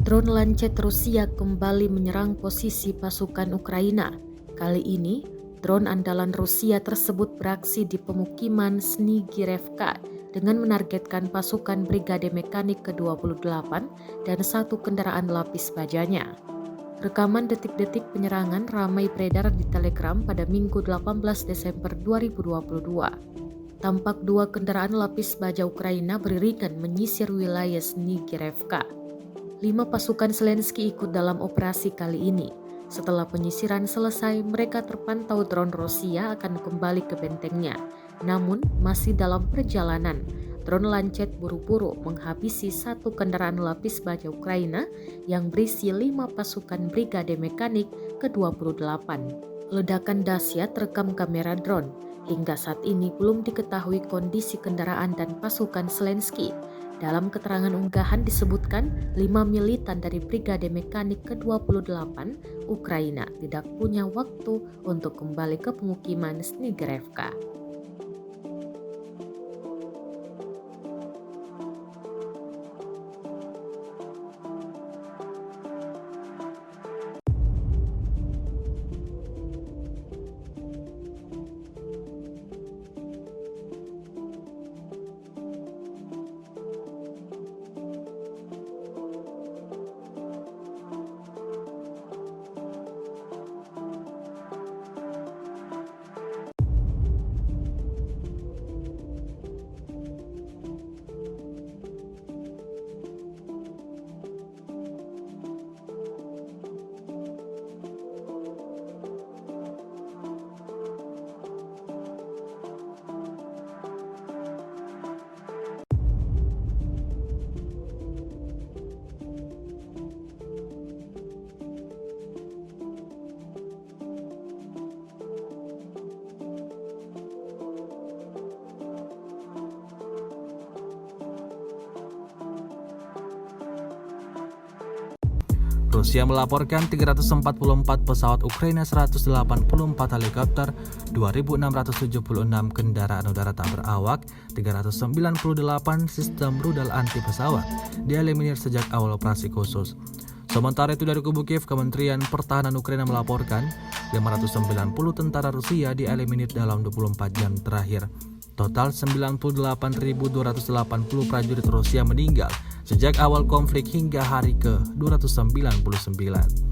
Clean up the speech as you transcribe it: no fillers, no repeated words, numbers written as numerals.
Drone Lancet Rusia kembali menyerang posisi pasukan Ukraina. Kali ini, drone andalan Rusia tersebut beraksi di pemukiman Snigirevka dengan menargetkan pasukan Brigade Mekanik ke-28 dan satu kendaraan lapis bajanya. Rekaman detik-detik penyerangan ramai beredar di Telegram pada Minggu 18 Desember 2022. Tampak dua kendaraan lapis baja Ukraina beriringan menyisir wilayah Snigirevka. 5 pasukan Zelensky ikut dalam operasi kali ini. Setelah penyisiran selesai, mereka terpantau drone Rusia akan kembali ke bentengnya. Namun, masih dalam perjalanan, drone Lancet buru-buru menghabisi satu kendaraan lapis baja Ukraina yang berisi 5 pasukan Brigade Mekanik ke-28. Ledakan dahsyat rekam kamera drone. Hingga saat ini belum diketahui kondisi kendaraan dan pasukan Zelensky. Dalam keterangan unggahan disebutkan 5 militan dari Brigade Mekanik ke-28 Ukraina tidak punya waktu untuk kembali ke pemukiman Snigirevka. Rusia melaporkan 344 pesawat Ukraina, 184 helikopter, 2.676 kendaraan udara tak berawak, 398 sistem rudal anti pesawat dieliminir sejak awal operasi khusus. Sementara itu dari kubu Kiev, Kementerian Pertahanan Ukraina melaporkan 590 tentara Rusia dieliminir dalam 24 jam terakhir. Total 98.280 prajurit Rusia meninggal sejak awal konflik hingga hari ke-299.